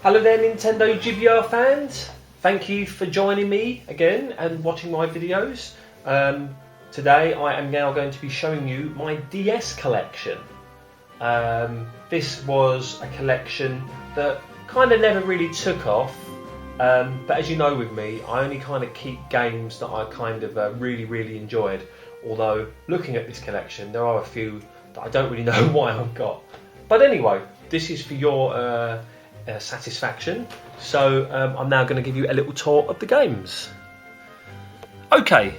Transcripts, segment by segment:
Hello there Nintendo GBR fans, thank you for joining me again and watching my videos. Today I am now going to be showing you my DS collection. This was a collection that kind of never really took off, but as you know with me, I only kind of keep games that I kind of really enjoyed, although looking at this collection there are a few that I don't really know why I've got. But anyway, this is for your satisfaction, so I'm now going to give you a little tour of the games. Okay,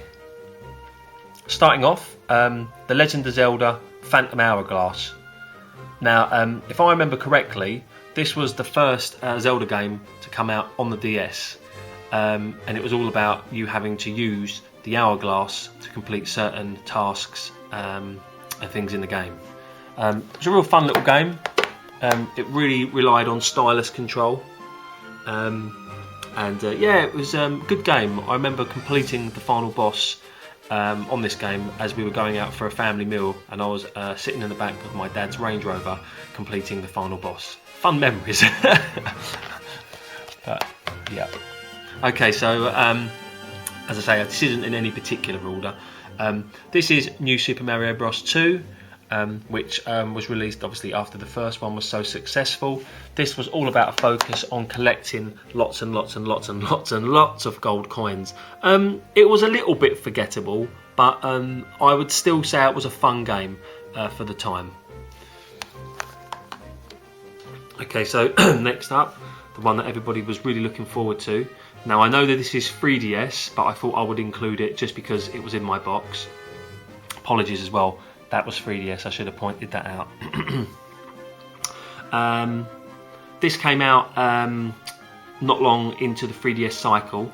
starting off, The Legend of Zelda Phantom Hourglass. Now, if I remember correctly, this was the first Zelda game to come out on the DS, and it was all about you having to use the hourglass to complete certain tasks and things in the game. It was a real fun little game. It really relied on stylus control, yeah, it was a good game. I remember completing the final boss on this game as we were going out for a family meal, and I was sitting in the back of my dad's Range Rover completing the final boss. Fun memories. But yeah, okay, so as I say, this isn't in any particular order. This is New Super Mario Bros. 2. Which was released obviously after the first one was so successful. This was all about a focus on collecting lots and lots of gold coins. It was a little bit forgettable, but I would still say it was a fun game for the time. Okay, so next up, the one that everybody was really looking forward to. Now I know that this is 3DS, but I thought I would include it just because it was in my box. Apologies as well. That was 3DS, I should have pointed that out. This came out not long into the 3DS cycle,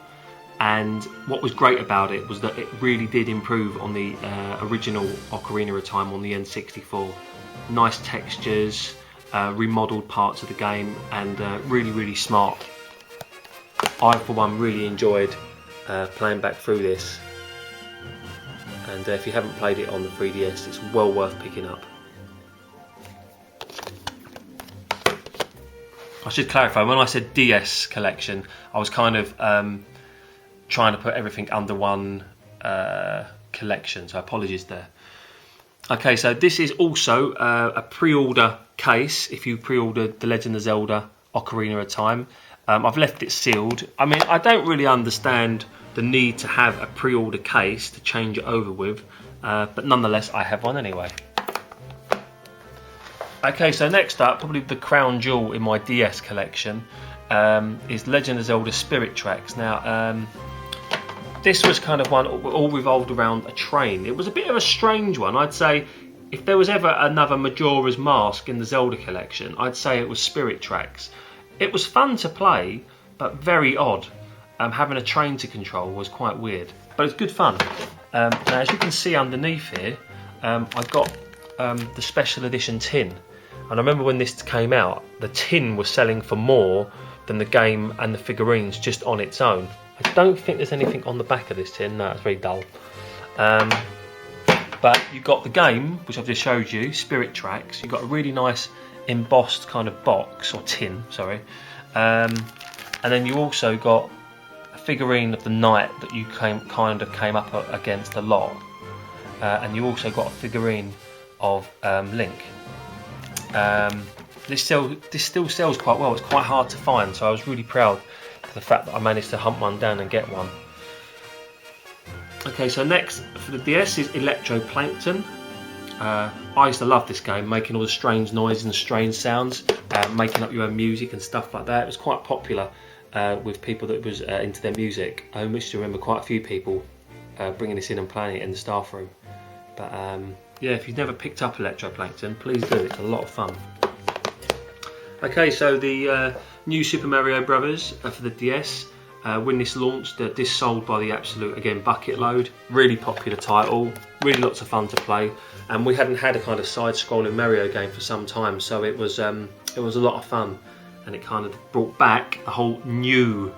and what was great about it was that it really did improve on the original Ocarina of Time on the N64. Nice textures, remodeled parts of the game, and really smart. I for one really enjoyed playing back through this. And if you haven't played it on the 3DS, it's well worth picking up. I should clarify, when I said DS collection, I was kind of trying to put everything under one collection, so apologies there. Okay, so this is also a pre-order case, if you pre-ordered The Legend of Zelda Ocarina of Time. I've left it sealed. I mean, I don't really understand the need to have a pre-order case to change it over with, but nonetheless I have one anyway. Okay, so next up, probably the crown jewel in my DS collection, is Legend of Zelda Spirit Tracks. Now this was kind of one all revolved around a train. It was a bit of a strange one. I'd say if there was ever another Majora's Mask in the Zelda collection, I'd say it was Spirit Tracks. It was fun to play, but very odd. Having a train to control was quite weird, but it's good fun. Now, as you can see underneath here, I got the special edition tin, and I remember when this came out, the tin was selling for more than the game and the figurines just on its own. I don't think there's anything on the back of this tin. No, it's very dull. But you got the game, which I've just showed you, Spirit Tracks. You got a really nice embossed kind of box, or tin, sorry, and then you also got figurine of the knight that you kind of came up against a lot, and you also got a figurine of Link. This still sells quite well. It's quite hard to find, so I was really proud of the fact that I managed to hunt one down and get one. Okay, so next for the DS is Electroplankton. I used to love this game, making all the strange noises and strange sounds, making up your own music and stuff like that. It was quite popular with people that was into their music. I used to remember quite a few people bringing this in and playing it in the staff room. But yeah, if you've never picked up Electroplankton, please do. It's a lot of fun. Okay, so the new Super Mario Brothers for the DS. When this launched, this sold by the absolute, again, bucket load. Really popular title, really lots of fun to play, and we hadn't had a kind of side-scrolling Mario game for some time, so it was a lot of fun, and it kind of brought back a whole new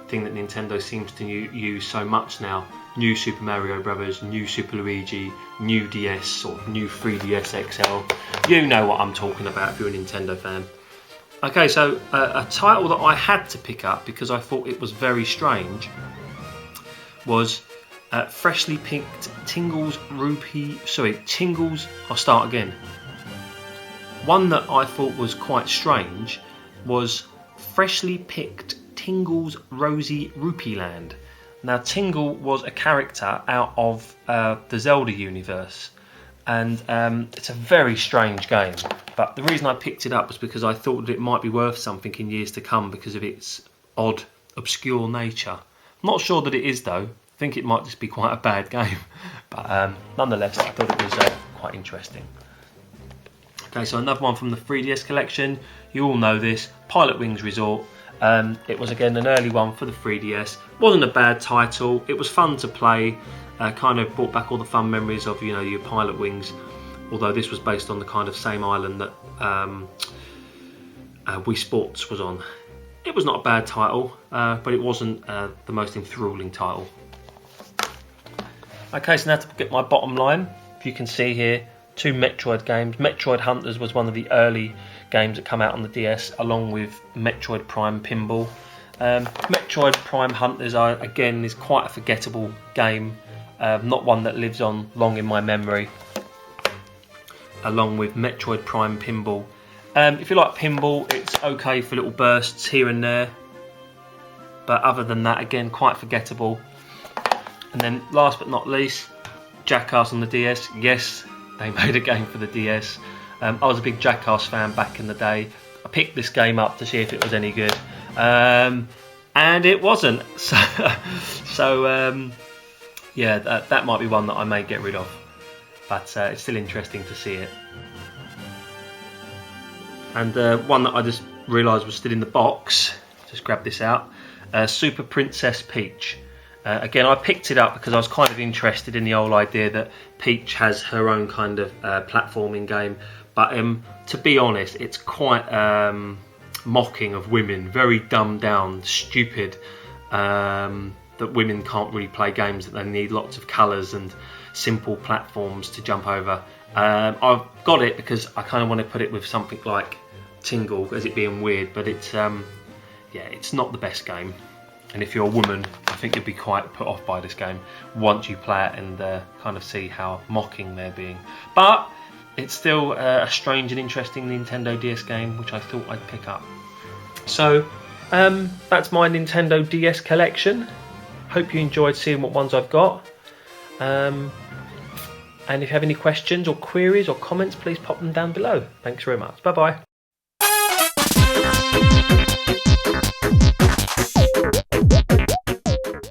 thing that Nintendo seems to use so much now. New Super Mario Brothers, new Super Luigi, new DS, or new 3DS XL. You know what I'm talking about if you're a Nintendo fan. Okay, so a title that I had to pick up because I thought it was very strange was Freshly Picked Tingles Tingles. I'll start again. One that I thought was quite strange was Freshly Picked Tingle's Rosy Rupee Land. Now, Tingle was a character out of the Zelda universe, and it's a very strange game. But the reason I picked it up was because I thought that it might be worth something in years to come because of its odd, obscure nature. I'm not sure that it is though. I think it might just be quite a bad game, but nonetheless, I thought it was quite interesting. Okay, so another one from the 3DS collection. You all know this, Pilotwings Resort. It was again an early one for the 3DS. Wasn't a bad title. It was fun to play. Kind of brought back all the fun memories of, you know, your Pilotwings. Although this was based on the kind of same island that Wii Sports was on. It was not a bad title, but it wasn't the most enthralling title. Okay, so now to get my bottom line. If you can see here, 2 Metroid games. Metroid Hunters was one of the early games that come out on the DS, along with Metroid Prime Pinball. Metroid Prime Hunters, again, is quite a forgettable game. Not one that lives on long in my memory. Along with Metroid Prime Pinball. If you like pinball, it's okay for little bursts here and there. But other than that, again, quite forgettable. And then last but not least, Jackass on the DS. Yes, they made a game for the DS. I was a big Jackass fan back in the day. I picked this game up to see if it was any good. And it wasn't. So yeah, that might be one that I may get rid of. But it's still interesting to see it. And one that I just realised was still in the box, just grab this out, Super Princess Peach. Again, I picked it up because I was kind of interested in the whole idea that Peach has her own kind of platforming game. But to be honest, it's quite mocking of women, very dumbed down, stupid, that women can't really play games, that they need lots of colours and simple platforms to jump over. I've got it because I kind of want to put it with something like Tingle, as it being weird, but it's yeah, it's not the best game. And if you're a woman, I think you'd be quite put off by this game once you play it and kind of see how mocking they're being. But it's still a strange and interesting Nintendo DS game, which I thought I'd pick up. So that's my Nintendo DS collection. Hope you enjoyed seeing what ones I've got. And if you have any questions or queries or comments, please pop them down below. Thanks very much. Bye bye.